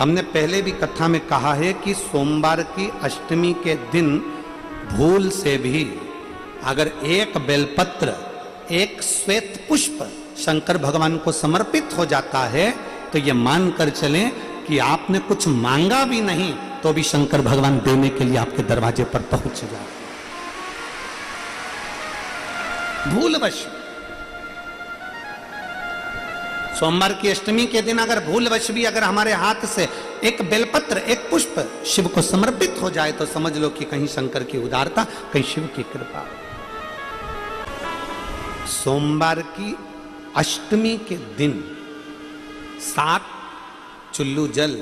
हमने पहले भी कथा में कहा है कि सोमवार की अष्टमी के दिन भूल से भी अगर एक बेलपत्र, एक श्वेत पुष्प शंकर भगवान को समर्पित हो जाता है तो ये मानकर चलें कि आपने कुछ मांगा भी नहीं तो भी शंकर भगवान देने के लिए आपके दरवाजे पर पहुंच जाए। भूलवश सोमवार की अष्टमी के दिन अगर भूलवश भी अगर हमारे हाथ से एक बेलपत्र, एक पुष्प शिव को समर्पित हो जाए तो समझ लो कि कहीं शंकर की उदारता, कहीं शिव की कृपा। सोमवार की अष्टमी के दिन 7 चुल्लू जल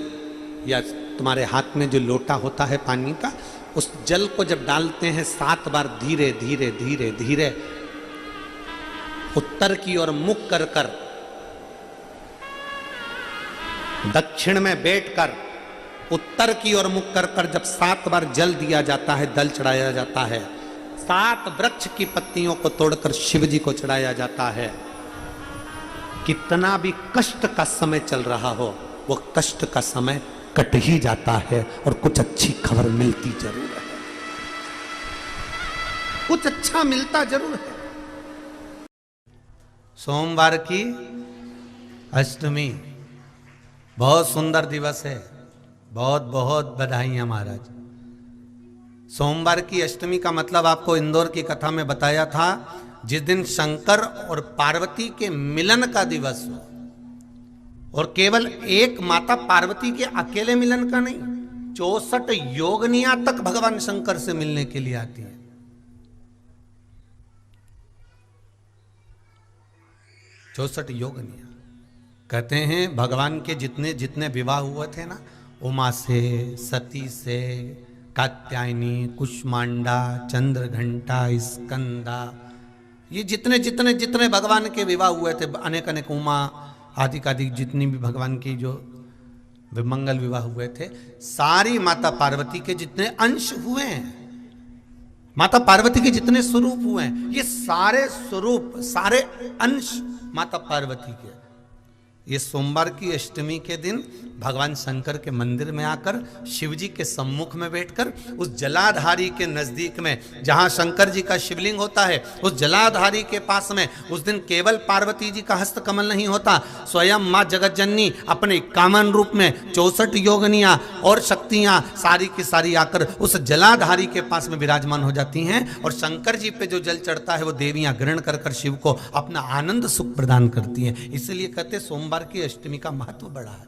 या तुम्हारे हाथ में जो लोटा होता है पानी का, उस जल को जब डालते हैं 7 बार धीरे धीरे धीरे धीरे उत्तर की ओर मुख कर कर, दक्षिण में बैठकर उत्तर की ओर मुख कर कर जब 7 बार जल दिया जाता है, दल चढ़ाया जाता है, 7 वृक्ष की पत्तियों को तोड़कर शिव जी को चढ़ाया जाता है। कितना भी कष्ट का समय चल रहा हो, वो कष्ट का समय कट ही जाता है और कुछ अच्छी खबर मिलती जरूर है, कुछ अच्छा मिलता जरूर है। सोमवार की अष्टमी बहुत सुंदर दिवस है, बहुत बहुत बधाइयां महाराज। सोमवार की अष्टमी का मतलब आपको इंदौर की कथा में बताया था, जिस दिन शंकर और पार्वती के मिलन का दिवस हो, और केवल एक माता पार्वती के अकेले मिलन का नहीं, 64 योगनियां तक भगवान शंकर से मिलने के लिए आती है। 64 योगनियां। कहते हैं भगवान के जितने जितने विवाह हुए थे ना, उमा से, सती से, कात्यायनी, कुष्मांडा, चंद्रघंटा, स्कंदा, ये जितने जितने जितने भगवान के विवाह हुए थे, अनेक अनेक उमा आदि आदि जितनी भी भगवान की जो मंगल विवाह हुए थे, सारी माता पार्वती के जितने अंश हुए हैं, माता पार्वती के जितने स्वरूप हुए हैं, ये सारे स्वरूप, सारे अंश माता पार्वती के। ये सोमवार की अष्टमी के दिन भगवान शंकर के मंदिर में आकर शिव जी के सम्मुख में बैठकर उस जलाधारी के नजदीक में जहां शंकर जी का शिवलिंग होता है, उस जलाधारी के पास में उस दिन केवल पार्वती जी का हस्त कमल नहीं होता, स्वयं मां जगतजननी अपने कामन रूप में 64 योगनियां और शक्तियां सारी की सारी आकर उस जलाधारी के पास में विराजमान हो जाती हैं, और शंकर जी पे जो जल चढ़ता है वो देवियां ग्रहण कर कर शिव को अपना आनंद सुख प्रदान करती हैं। इसलिए कहते सोमवार की अष्टमी का महत्व बड़ा है।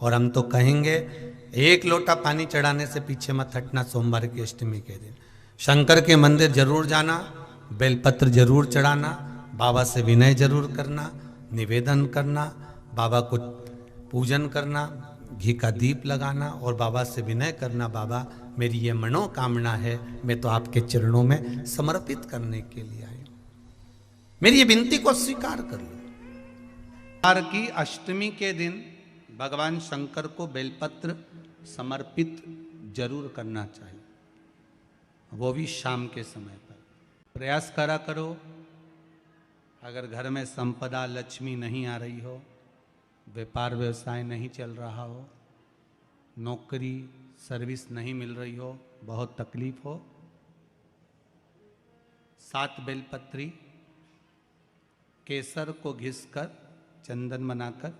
और हम तो कहेंगे एक लोटा पानी चढ़ाने से पीछे मत हटना। सोमवार की अष्टमी के दिन शंकर के मंदिर जरूर जाना, बेलपत्र जरूर चढ़ाना, बाबा से विनय जरूर करना, निवेदन करना, बाबा को पूजन करना, घी का दीप लगाना और बाबा से विनय करना, बाबा मेरी ये मनोकामना है, मैं तो आपके चरणों में समर्पित करने के लिए आई हूं, मेरी ये विनती को स्वीकार कर लो। सोमवार की अष्टमी के दिन भगवान शंकर को बेलपत्र समर्पित जरूर करना चाहिए, वो भी शाम के समय पर। प्रयास करा करो, अगर घर में संपदा लक्ष्मी नहीं आ रही हो, व्यापार व्यवसाय नहीं चल रहा हो, नौकरी सर्विस नहीं मिल रही हो, बहुत तकलीफ हो, 7 बेलपत्री केसर को घिसकर चंदन बनाकर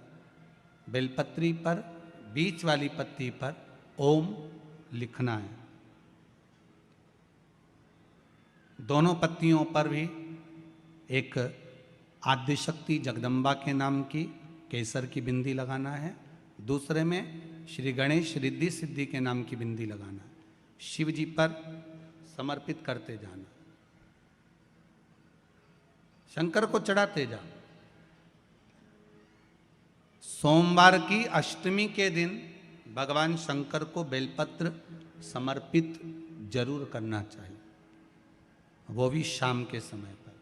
बेलपत्री पर बीच वाली पत्ती पर ओम लिखना है। दोनों पत्तियों पर भी एक आद्यशक्ति जगदम्बा के नाम की केसर की बिंदी लगाना है, दूसरे में श्री गणेश रिद्धि सिद्धि के नाम की बिंदी लगाना है। शिव जी पर समर्पित करते जाना, शंकर को चढ़ाते जाओ। सोमवार की अष्टमी के दिन भगवान शंकर को बेलपत्र समर्पित जरूर करना चाहिए, वो भी शाम के समय पर।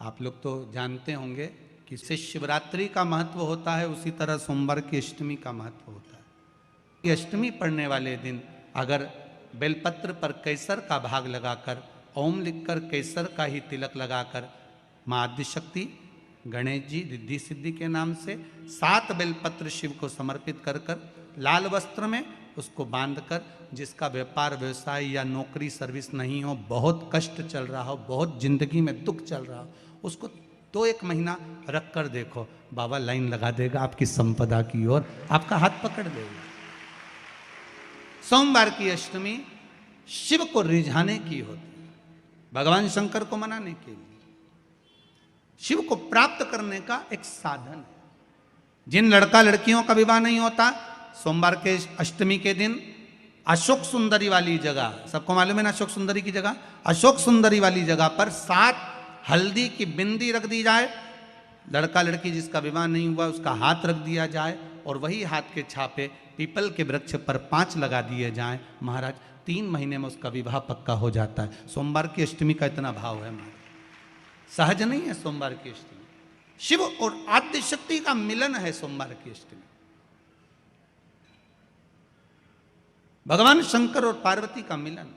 आप लोग तो जानते होंगे कि इससे शिवरात्रि का महत्व होता है, उसी तरह सोमवार की अष्टमी का महत्व होता है। ये अष्टमी पढ़ने वाले दिन अगर बेलपत्र पर केसर का भाग लगाकर ओम लिखकर केसर का ही तिलक लगाकर मां आदिशक्ति गणेश जी रिद्धि सिद्धि के नाम से 7 बेलपत्र शिव को समर्पित कर कर लाल वस्त्र में उसको बांधकर, जिसका व्यापार व्यवसाय या नौकरी सर्विस नहीं हो, बहुत कष्ट चल रहा हो, बहुत जिंदगी में दुख चल रहा हो, उसको 2-1 महीना रख कर देखो, बाबा लाइन लगा देगा आपकी संपदा की ओर, आपका हाथ पकड़ देगा। सोमवार की अष्टमी शिव को रिझाने की होती है, भगवान शंकर को मनाने के लिए, शिव को प्राप्त करने का एक साधन है। जिन लड़का लड़कियों का विवाह नहीं होता, सोमवार के अष्टमी के दिन अशोक सुंदरी वाली जगह, सबको मालूम है ना अशोक सुंदरी की जगह, अशोक सुंदरी वाली जगह पर 7 हल्दी की बिंदी रख दी जाए, लड़का लड़की जिसका विवाह नहीं हुआ उसका हाथ रख दिया जाए, और वही हाथ के छापे पीपल के वृक्ष पर 5 लगा दिए जाएं, महाराज 3 महीने में उसका विवाह पक्का हो जाता है। सोमवार की अष्टमी का इतना भाव है महाराज, सहज नहीं है सोमवार की अष्टमी। शिव और आद्य शक्ति का मिलन है सोमवार की अष्टमी। भगवान शंकर और पार्वती का मिलन।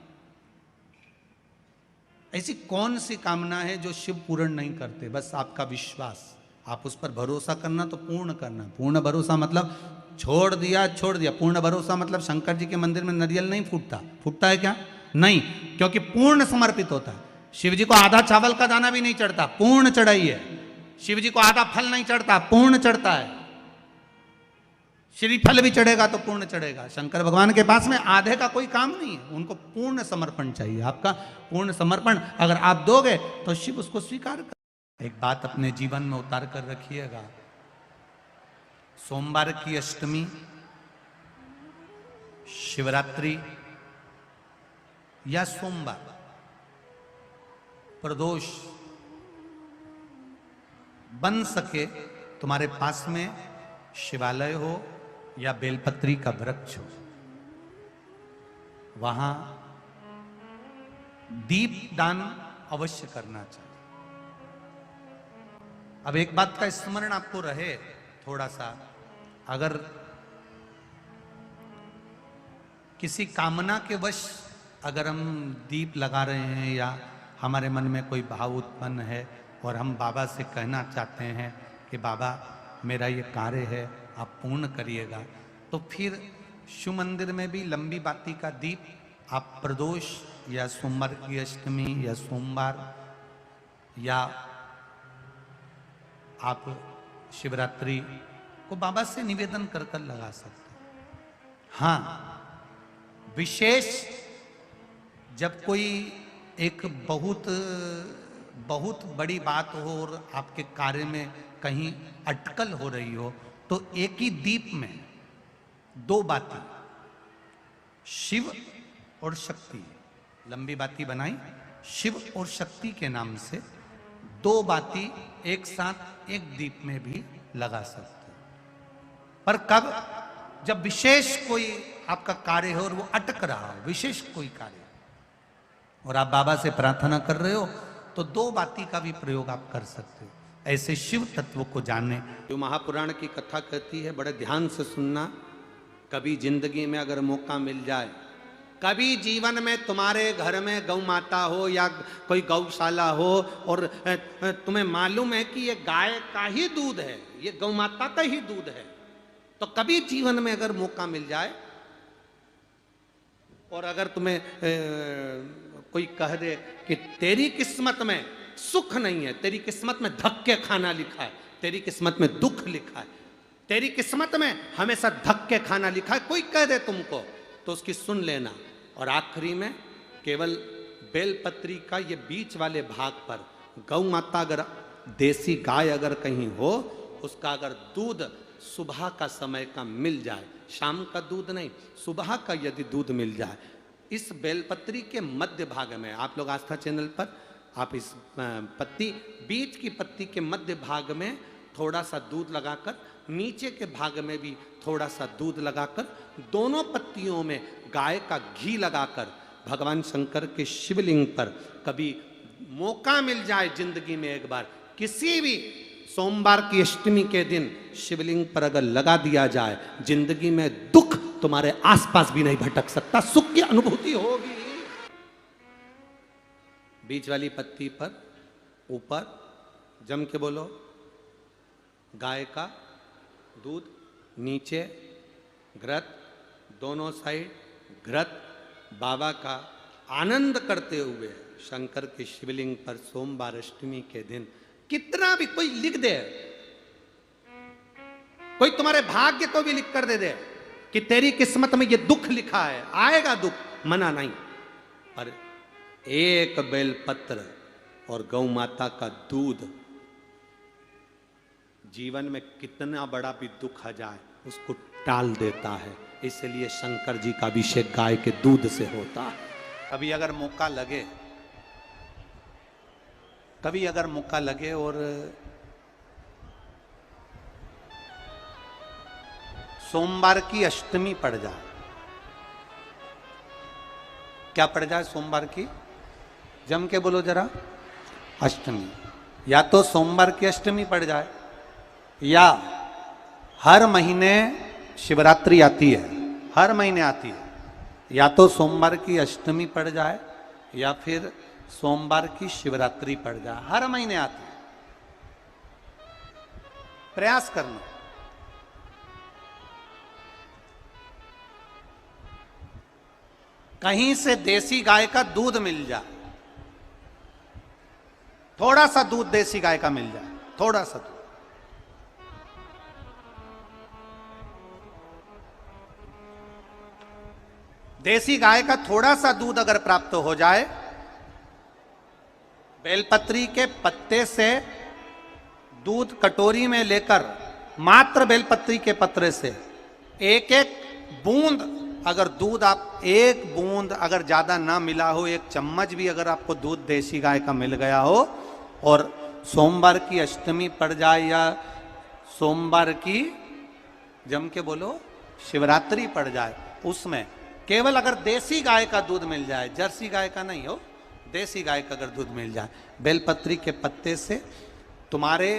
ऐसी कौन सी कामना है जो शिव पूर्ण नहीं करते? बस आपका विश्वास, आप उस पर भरोसा करना तो पूर्ण करना। पूर्ण भरोसा मतलब छोड़ दिया छोड़ दिया, पूर्ण भरोसा मतलब शंकर जी के मंदिर में नारियल नहीं फूटता, फूटता है क्या? नहीं, क्योंकि पूर्ण समर्पित होता है। शिव जी को आधा चावल का दाना भी नहीं चढ़ता, पूर्ण चढ़ाई है। शिव जी को आधा फल नहीं चढ़ता, पूर्ण चढ़ता है। श्रीफल भी चढ़ेगा तो पूर्ण चढ़ेगा। शंकर भगवान के पास में आधे का कोई काम नहीं है, उनको पूर्ण समर्पण चाहिए। आपका पूर्ण समर्पण अगर आप दोगे तो शिव उसको स्वीकार कर। एक बात अपने जीवन में उतार कर रखिएगा, सोमवार की अष्टमी, शिवरात्रि या सोमवार, प्रदोष बन सके तुम्हारे पास में शिवालय हो या बेलपत्री का वृक्ष हो, वहां दीप दान अवश्य करना चाहिए। अब एक बात का स्मरण आपको रहे थोड़ा सा, अगर किसी कामना के वश अगर हम दीप लगा रहे हैं या हमारे मन में कोई भाव उत्पन्न है और हम बाबा से कहना चाहते हैं कि बाबा मेरा ये कार्य है आप पूर्ण करिएगा, तो फिर शिव मंदिर में भी लंबी बाती का दीप आप प्रदोष या सोमवार की अष्टमी या सोमवार या आप शिवरात्रि को बाबा से निवेदन कर कर लगा सकते हैं। हाँ, विशेष जब कोई एक बहुत बड़ी बात हो और आपके कार्य में कहीं अटकल हो रही हो, तो एक ही दीप में 2 बाती, शिव और शक्ति, लंबी बाती बनाई शिव और शक्ति के नाम से, 2 बाती एक साथ एक दीप में भी लगा सकते हैं। पर कब? जब विशेष कोई आपका कार्य हो और वो अटक रहा हो, विशेष कोई कार्य, और आप बाबा से प्रार्थना कर रहे हो, तो 2 बाती का भी प्रयोग आप कर सकते हो। ऐसे शिव तत्व को जानने, जो महापुराण की कथा कहती है, बड़े ध्यान से सुनना। कभी जिंदगी में अगर मौका मिल जाए, कभी जीवन में तुम्हारे घर में गौ माता हो या कोई गौशाला हो और तुम्हें मालूम है कि ये गाय का ही दूध है, ये गौ माता का ही दूध है, तो कभी जीवन में अगर मौका मिल जाए और अगर तुम्हें कोई कह दे कि तेरी किस्मत में सुख नहीं है, तेरी किस्मत में धक्के खाना लिखा है, तेरी किस्मत में दुख लिखा है, तेरी किस्मत में हमेशा धक्के खाना लिखा है, कोई कह दे तुमको, तो उसकी सुन लेना। और आखिरी में केवल बेलपत्री का ये बीच वाले भाग पर गौ माता, अगर देसी गाय अगर कहीं हो, उसका अगर दूध सुबह का समय का मिल जाए, शाम का दूध नहीं, सुबह का यदि दूध मिल जाए, इस बेलपत्री के मध्य भाग में, आप लोग आस्था चैनल पर आप इस पत्ती, बीच की पत्ती के मध्य भाग में थोड़ा सा दूध लगाकर, नीचे के भाग में भी थोड़ा सा दूध लगाकर, दोनों पत्तियों में गाय का घी लगाकर भगवान शंकर के शिवलिंग पर कभी मौका मिल जाए जिंदगी में एक बार, किसी भी सोमवार की अष्टमी के दिन शिवलिंग पर अगर लगा दिया जाए, जिंदगी में दुख तुम्हारे आसपास भी नहीं भटक सकता, सुख की अनुभूति होगी। बीच वाली पत्ती पर ऊपर जम के बोलो गाय का दूध, नीचे घृत, दोनों साइड घृत, बाबा का आनंद करते हुए शंकर के शिवलिंग पर सोमवार अष्टमी के दिन, कितना भी कोई लिख दे, कोई तुम्हारे भाग्य को भी लिख कर दे दे कि तेरी किस्मत में ये दुख लिखा है, आएगा दुख, मना नहीं, पर एक बेलपत्र और गौ माता का दूध जीवन में कितना बड़ा भी दुख आ जाए उसको टाल देता है। इसलिए शंकर जी का अभिषेक गाय के दूध से होता है। कभी अगर मौका लगे, कभी अगर मौका लगे और सोमवार की अष्टमी पड़ जाए, क्या पड़ जाए सोमवार की, जम के बोलो जरा, अष्टमी, या तो सोमवार की अष्टमी पड़ जाए, या हर महीने शिवरात्रि आती है, हर महीने आती है, या तो सोमवार की अष्टमी पड़ जाए या फिर सोमवार की शिवरात्रि पड़ जाए, हर महीने आती है। प्रयास करना। कहीं से देसी गाय का दूध मिल जाए, थोड़ा सा दूध देसी गाय का मिल जाए, थोड़ा सा दूध, देसी गाय का थोड़ा सा दूध अगर प्राप्त हो जाए, बेलपत्री के पत्ते से दूध कटोरी में लेकर, मात्र बेलपत्री के पत्रे से एक एक बूंद, अगर दूध आप एक बूंद अगर ज्यादा ना मिला हो, एक चम्मच भी अगर आपको दूध देसी गाय का मिल गया हो, और सोमवार की अष्टमी पड़ जाए या सोमवार की, जम के बोलो, शिवरात्रि पड़ जाए, उसमें केवल अगर देसी गाय का दूध मिल जाए, जर्सी गाय का नहीं हो, देसी गाय का अगर दूध मिल जाए, बेलपत्री के पत्ते से, तुम्हारे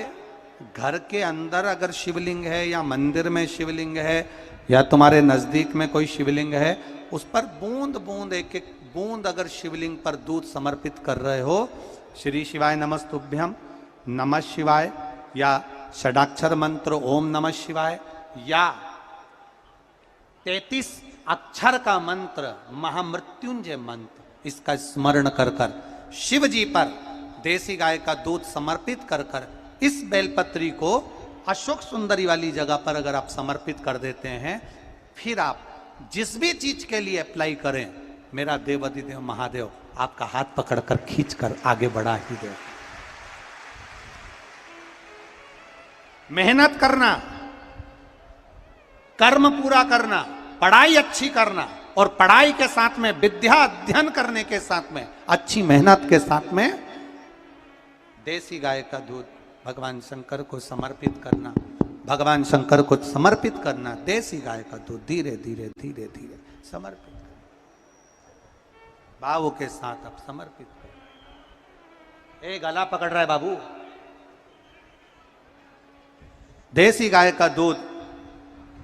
घर के अंदर अगर शिवलिंग है या मंदिर में शिवलिंग है या तुम्हारे नजदीक में कोई शिवलिंग है, उस पर बूंद बूंद, एक एक बूंद अगर शिवलिंग पर दूध समर्पित कर रहे हो, श्री शिवाय नमस्तुभ्यम, नमः शिवाय, या षडाक्षर मंत्र ओम नमः शिवाय, या 33 अक्षर का मंत्र महामृत्युंजय मंत्र, इसका स्मरण कर कर शिव जी पर देसी गाय का दूध समर्पित कर कर इस बेलपत्री को अशोक सुंदरी वाली जगह पर अगर आप समर्पित कर देते हैं, फिर आप जिस भी चीज के लिए अप्लाई करें, मेरा देवाधिदेव महादेव आपका हाथ पकड़कर खींचकर आगे बढ़ा ही दे। मेहनत करना, कर्म पूरा करना, पढ़ाई अच्छी करना, और पढ़ाई के साथ में विद्या अध्ययन करने के साथ में अच्छी मेहनत के साथ में देसी गाय का दूध भगवान शंकर को समर्पित करना, भगवान शंकर को समर्पित करना, देसी गाय का दूध धीरे धीरे धीरे धीरे समर्पित करना, भाव के साथ आप समर्पित करें। गला पकड़ रहा है बाबू, देसी गाय का दूध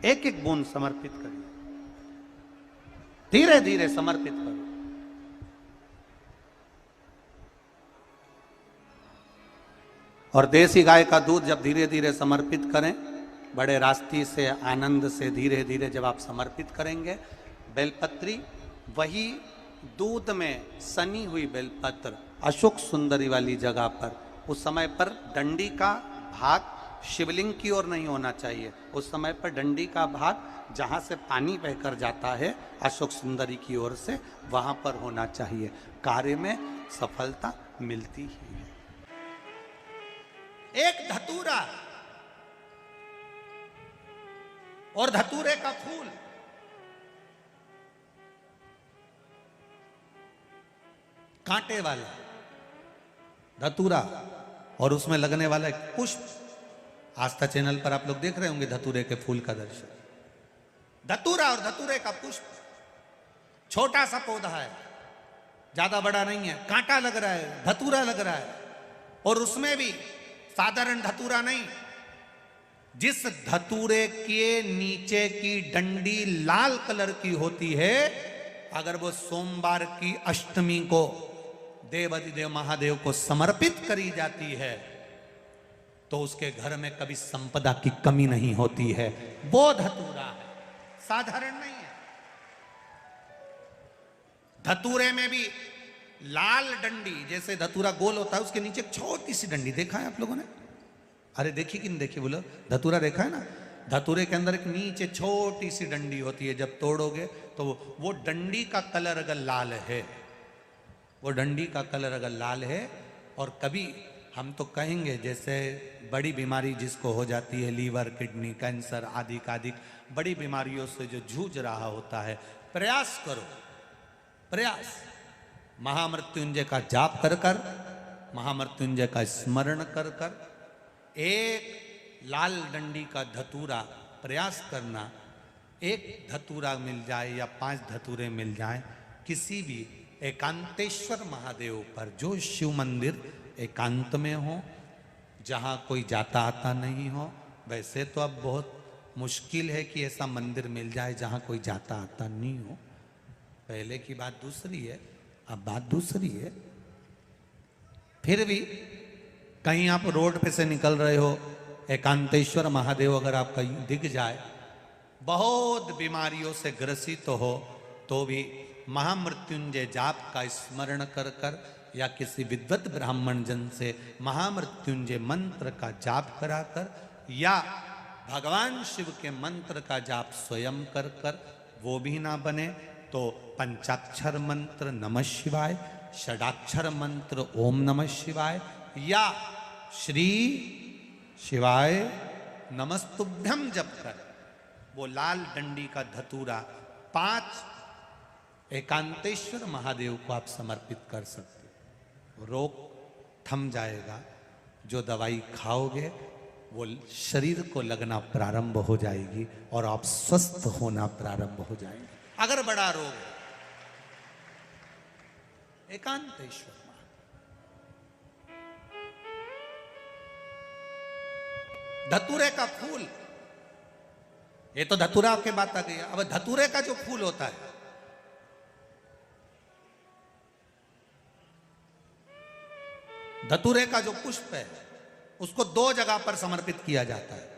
एक एक बूंद समर्पित करिए, धीरे धीरे समर्पित करो। और देसी गाय का दूध जब धीरे धीरे समर्पित करें, बड़े रास्ते से, आनंद से धीरे धीरे जब आप समर्पित करेंगे, बेलपत्री वही दूध में सनी हुई बेलपत्र अशोक सुंदरी वाली जगह पर, उस समय पर डंडी का भाग शिवलिंग की ओर नहीं होना चाहिए, उस समय पर डंडी का भाग जहां से पानी बहकर जाता है अशोक सुंदरी की ओर से, वहां पर होना चाहिए। कार्य में सफलता मिलती ही है। एक धतूरा और धतूरे का फूल, कांटे वाला धतूरा और उसमें लगने वाला एक पुष्प, आस्था चैनल पर आप लोग देख रहे होंगे धतूरे के फूल का दर्शन। धतूरा और धतूरे का पुष्प, छोटा सा पौधा है, ज्यादा बड़ा नहीं है, कांटा लग रहा है, धतूरा लग रहा है, और उसमें भी साधारण धतूरा नहीं, जिस धतूरे के नीचे की डंडी लाल कलर की होती है, अगर वो सोमवार की अष्टमी को देवाधिदेव महादेव को समर्पित करी जाती है, तो उसके घर में कभी संपदा की कमी नहीं होती है। वो धतूरा है, साधारण नहीं है। धतूरे में भी लाल डंडी, जैसे धतूरा गोल होता है उसके नीचे एक छोटी सी डंडी, देखा है आप लोगों ने? अरे देखी कि नहीं देखी बोलो? धतूरा देखा है ना? धतूरे के अंदर एक नीचे छोटी सी डंडी होती है, जब तोड़ोगे तो वो डंडी का कलर अगर लाल है, वो डंडी का कलर अगर लाल है, और कभी हम तो कहेंगे जैसे बड़ी बीमारी जिसको हो जाती है, लीवर, किडनी, कैंसर आदि आदि बड़ी बीमारियों से जो जूझ रहा होता है, प्रयास करो, प्रयास महामृत्युंजय का जाप कर कर, महामृत्युंजय का स्मरण कर कर, एक लाल डंडी का धतूरा प्रयास करना, एक धतूरा मिल जाए या 5 धतूरे मिल जाए किसी भी एकांतेश्वर महादेव पर, जो शिव मंदिर एकांत में हो, जहाँ कोई जाता आता नहीं हो। वैसे तो अब बहुत मुश्किल है कि ऐसा मंदिर मिल जाए जहाँ कोई जाता आता नहीं हो, पहले की बात दूसरी है, अब बात दूसरी है। फिर भी कहीं आप रोड पे से निकल रहे हो, एकांतेश्वर महादेव अगर आपका दिख जाए, बहुत बीमारियों से ग्रसित हो, तो भी महामृत्युंजय जाप का स्मरण कर कर या किसी विद्वत ब्राह्मण जन से महामृत्युंजय मंत्र का जाप कराकर, या भगवान शिव के मंत्र का जाप स्वयं कर कर, वो भी ना बने तो पंचाक्षर मंत्र नमः शिवाय, षडाक्षर मंत्र ओम नमः शिवाय, या श्री शिवाय नमस्तुभ्यम जप कर वो लाल डंडी का धतूरा 5 एकांतेश्वर महादेव को आप समर्पित कर सकते हो। रोग थम जाएगा, जो दवाई खाओगे वो शरीर को लगना प्रारंभ हो जाएगी और आप स्वस्थ होना प्रारंभ हो जाएंगे। अगर बड़ा रोग है, एकांतेश्वर धतूरे का फूल, ये तो धतूरा के बात आ गई। अब धतूरे का जो फूल होता है, धतूरे का जो पुष्प है, उसको 2 जगह पर समर्पित किया जाता है।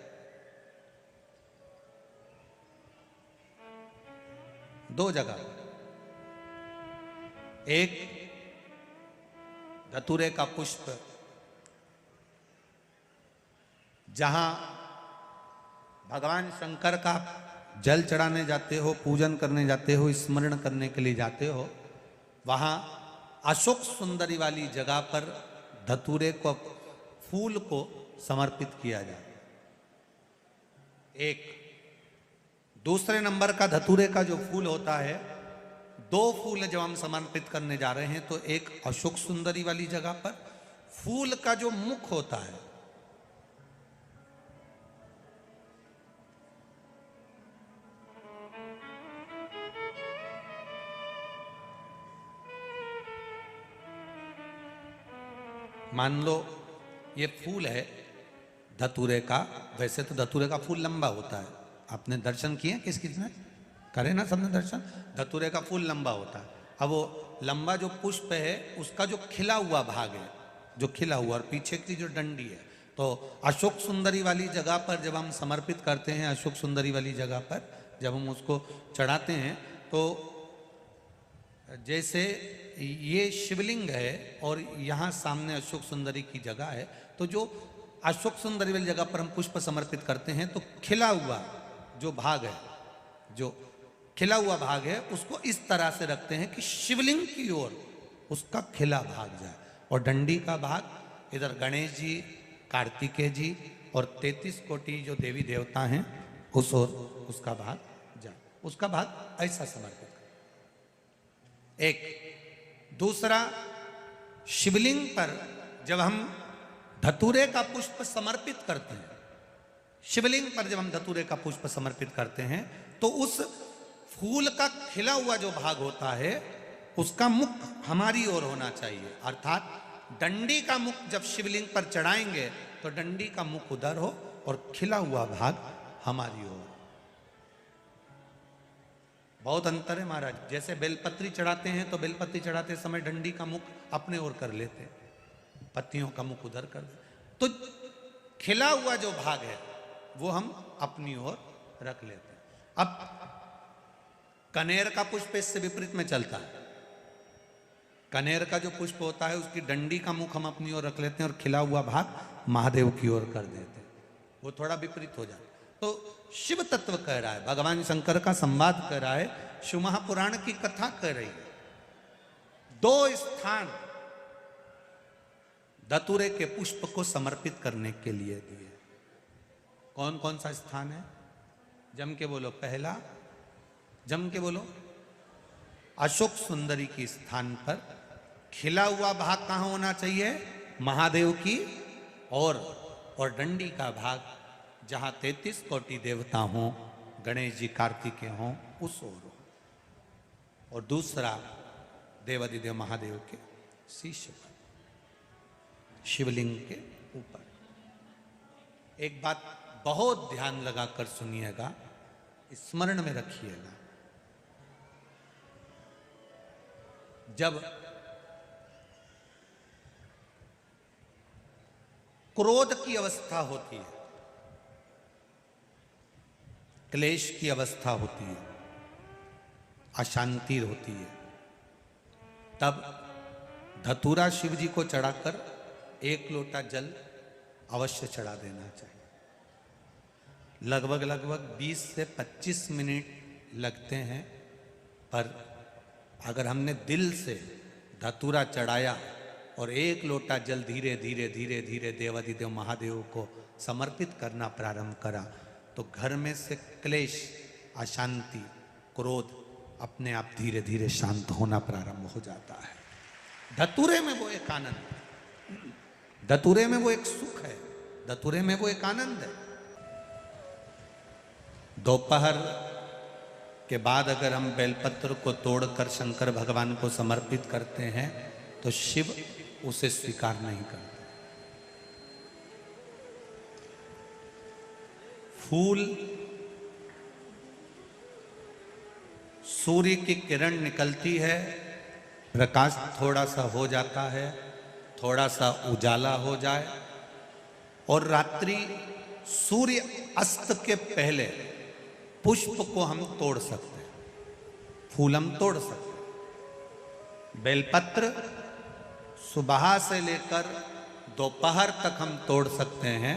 2 जगह, एक धतूरे का पुष्प जहां भगवान शंकर का जल चढ़ाने जाते हो, पूजन करने जाते हो, स्मरण करने के लिए जाते हो, वहां अशोक सुंदरी वाली जगह पर धतूरे को, फूल को समर्पित किया जाता है। एक दूसरे नंबर का धतूरे का जो फूल होता है, 2 फूल जब हम समर्पित करने जा रहे हैं, तो एक अशोक सुंदरी वाली जगह पर फूल का जो मुख होता है, मान लो ये फूल है धतूरे का, वैसे तो धतूरे का फूल लंबा होता है, आपने दर्शन किए किस किसने करे ना, सबने दर्शन। धतूरे का फूल लंबा होता है। अब वो लंबा जो पुष्प है, उसका जो खिला हुआ भाग है, जो खिला हुआ, और पीछे की जो डंडी है, तो अशोक सुंदरी वाली जगह पर जब हम समर्पित करते हैं, अशोक सुंदरी वाली जगह पर जब हम उसको चढ़ाते हैं, तो जैसे ये शिवलिंग है और यहाँ सामने अशोक सुंदरी की जगह है, तो जो अशोक सुंदरी वाली जगह पर हम पुष्प समर्पित करते हैं, तो खिला हुआ जो भाग है, जो खिला हुआ भाग है, उसको इस तरह से रखते हैं कि शिवलिंग की ओर उसका खिला भाग जाए, और डंडी का भाग इधर गणेश जी, कार्तिकेय जी और 33 कोटि जो देवी देवता हैं उस ओर उसका भाग जाए, उसका भाग ऐसा समर्पित करें। एक दूसरा, शिवलिंग पर जब हम धतूरे का पुष्प समर्पित करते हैं, शिवलिंग पर जब हम धतूरे का पुष्प समर्पित करते हैं, तो उस फूल का खिला हुआ जो भाग होता है, उसका मुख हमारी ओर होना चाहिए। अर्थात डंडी का मुख जब शिवलिंग पर चढ़ाएंगे तो डंडी का मुख उधर हो और खिला हुआ भाग हमारी ओर। बहुत अंतर है महाराज। जैसे बेलपत्री चढ़ाते हैं तो बेलपत्री चढ़ाते समय डंडी का मुख अपने ओर कर लेते, पत्तियों का मुख उधर कर दे। तो खिला हुआ जो भाग है वो हम अपनी ओर रख लेते हैं। अब कनेर का पुष्प इससे विपरीत में चलता है। कनेर का जो पुष्प होता है उसकी डंडी का मुख हम अपनी ओर रख लेते हैं और खिला हुआ भाग महादेव की ओर कर देते हैं। वो थोड़ा विपरीत हो जाता है। तो शिव तत्व कह रहा है, भगवान शंकर का संवाद कर रहा है, शिव महापुराण की कथा कर रही है। दो स्थान धतूरे के पुष्प को समर्पित करने के लिए दिए। कौन कौन सा स्थान है? जम के बोलो। पहला, जम के बोलो, अशोक सुंदरी के स्थान पर खिला हुआ भाग कहां होना चाहिए? महादेव की और डंडी का भाग जहां 33 कोटि देवता हों, गणेश जी कार्तिकेय हों, उस ओर हो। और दूसरा देवादिदेव महादेव के शीश पर, शिवलिंग के ऊपर। एक बात बहुत ध्यान लगाकर सुनिएगा, स्मरण में रखिएगा। जब क्रोध की अवस्था होती है, क्लेश की अवस्था होती है, अशांति होती है, तब धतूरा शिव जी को चढ़ाकर 1 लोटा जल अवश्य चढ़ा देना चाहिए। लगभग 20 से 25 मिनट लगते हैं, पर अगर हमने दिल से धतूरा चढ़ाया और 1 लोटा जल धीरे धीरे धीरे धीरे देवादिदेव महादेव को समर्पित करना प्रारंभ करा, तो घर में से क्लेश, अशांति, क्रोध अपने आप धीरे धीरे शांत होना प्रारंभ हो जाता है। धतूरे में वो एक आनंद, धतूरे में वो एक सुख है, धतूरे में वो एक आनंद है। दोपहर के बाद अगर हम बेलपत्र को तोड़कर शंकर भगवान को समर्पित करते हैं तो शिव उसे स्वीकार नहीं करते। फूल, सूर्य की किरण निकलती है, प्रकाश थोड़ा सा हो जाता है, थोड़ा सा उजाला हो जाए, और रात्रि सूर्य अस्त के पहले पुष्प को हम तोड़ सकते हैं, फूल हम तोड़ सकते हैं। बेलपत्र सुबह से लेकर दोपहर तक हम तोड़ सकते हैं,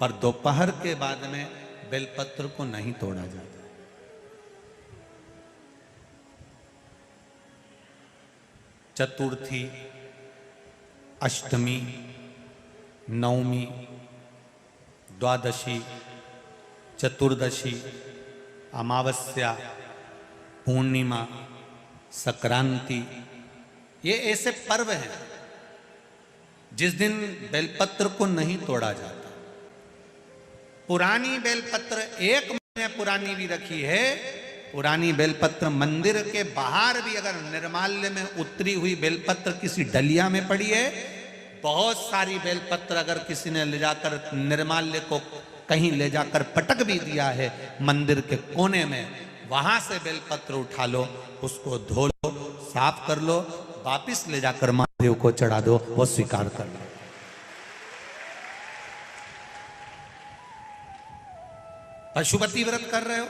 पर दोपहर के बाद में बेलपत्र को नहीं तोड़ा जाता। चतुर्थी, अष्टमी, नवमी, द्वादशी, चतुर्दशी, अमावस्या, पूर्णिमा, संक्रांति, ये ऐसे पर्व हैं जिस दिन बेलपत्र को नहीं तोड़ा जाता। पुरानी बेलपत्र 1 महीने पुरानी भी रखी है। पुरानी बेलपत्र मंदिर के बाहर भी अगर निर्माल्य में उतरी हुई बेलपत्र किसी डलिया में पड़ी है, बहुत सारी बेलपत्र अगर किसी ने ले जाकर निर्माल्य को कहीं ले जाकर पटक भी दिया है मंदिर के कोने में, वहां से बेलपत्र उठा लो, उसको धो लो, साफ कर लो, वापिस ले जाकर महादेव को चढ़ा दो, वो स्वीकार कर लो। पशुपति व्रत कर रहे हो,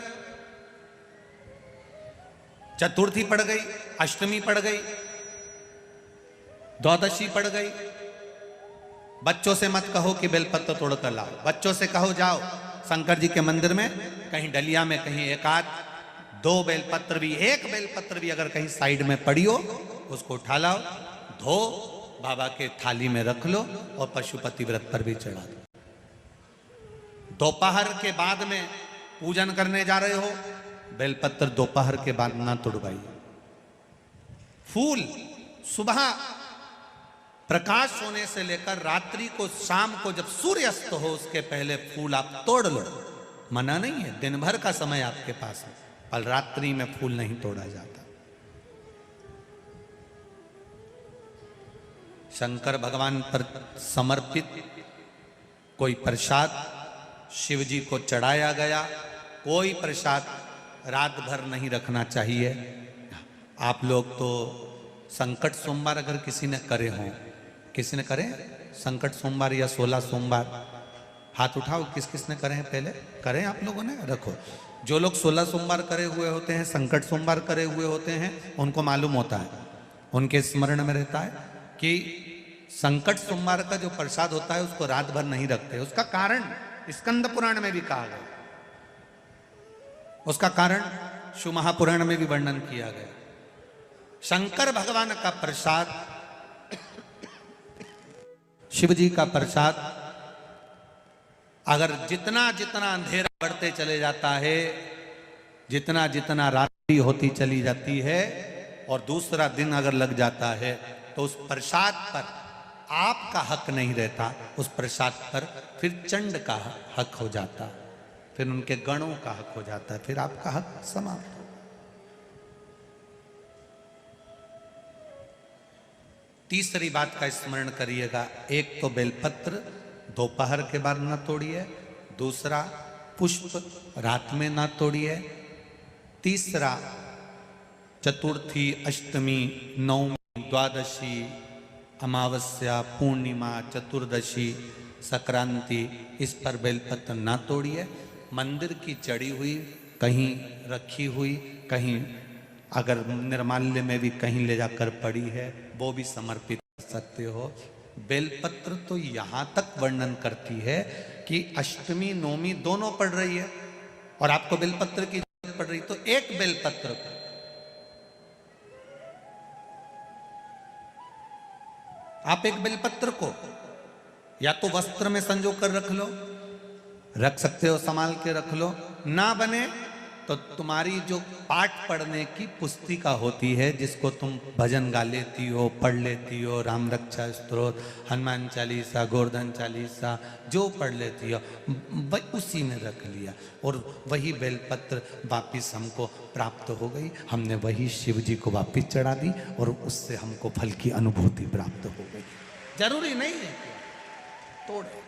चतुर्थी पड़ गई, अष्टमी पड़ गई, द्वादशी पड़ गई, बच्चों से मत कहो कि बेलपत्र तोड़ कर लाओ। बच्चों से कहो जाओ शंकर जी के मंदिर में, कहीं डलिया में कहीं 1-2 बेलपत्र भी, 1 बेलपत्र भी अगर कहीं साइड में पड़ी हो, उसको उठा लाओ, धो, बाबा के थाली में रख लो और पशुपति व्रत पर भी चढ़ा दो। दोपहर के बाद में पूजन करने जा रहे हो, बेलपत्र दोपहर के बाद ना तोड़वाइए। फूल सुबह प्रकाश होने से लेकर रात्रि को, शाम को जब सूर्य अस्त हो उसके पहले फूल आप तोड़ लो, मना नहीं है, दिन भर का समय आपके पास है, पर रात्रि में फूल नहीं तोड़ा जाता। शंकर भगवान पर समर्पित कोई प्रसाद शिव जी को चढ़ाया गया, कोई प्रसाद रात भर नहीं रखना चाहिए। आप लोग तो संकट सोमवार अगर किसी ने करे हों, किसी ने करे संकट सोमवार या 16 सोमवार, हाथ उठाओ, किस किस ने करे हैं पहले? करें आप लोगों ने? रखो। जो लोग 16 सोमवार करे हुए होते हैं, संकट सोमवार करे हुए होते हैं, उनको मालूम होता है, उनके स्मरण में रहता है कि संकट सोमवार का जो प्रसाद होता है उसको रात भर नहीं रखते। उसका कारण स्कंद पुराण में भी कहा गया, उसका कारण शिव महापुराण में भी वर्णन किया गया। शंकर भगवान का प्रसाद, शिव जी का प्रसाद, अगर जितना जितना अंधेरा बढ़ते चले जाता है, जितना जितना रात्रि होती चली जाती है और दूसरा दिन अगर लग जाता है, तो उस प्रसाद पर आपका हक नहीं रहता, उस प्रसाद पर फिर चंड का हक हो जाता, फिर उनके गणों का हक हो जाता है, फिर आपका हक समाप्त। तीसरी बात का स्मरण करिएगा, एक तो बेलपत्र दोपहर के बाद ना तोड़िए, दूसरा पुष्प रात में ना तोड़िए, तीसरा चतुर्थी, अष्टमी, नवमी, द्वादशी, अमावस्या, पूर्णिमा, चतुर्दशी, संक्रांति, इस पर बेलपत्र ना तोड़िए। मंदिर की चढ़ी हुई, कहीं रखी हुई, कहीं अगर निर्माल्य में भी कहीं ले जाकर पड़ी है, वो भी समर्पित कर सकते हो। बेलपत्र तो यहां तक वर्णन करती है कि अष्टमी नवमी दोनों पड़ रही है और आपको बेलपत्र की जरूरत पड़ रही, तो एक बेलपत्र को आप, एक बेलपत्र को या तो वस्त्र में संजो कर रख लो, रख सकते हो, संभाल के रख लो, ना बने तो तुम्हारी जो पाठ पढ़ने की पुस्तिका होती है, जिसको तुम भजन गा लेती हो, पढ़ लेती हो, राम रक्षा स्तोत्र, हनुमान चालीसा, गोवर्धन चालीसा, जो पढ़ लेती हो, उसी में रख लिया और वही बेलपत्र वापिस हमको प्राप्त हो गई। हमने वही शिव जी को वापिस चढ़ा दी और उससे हमको फल की अनुभूति प्राप्त हो गई। जरूरी नहीं है तोड़े।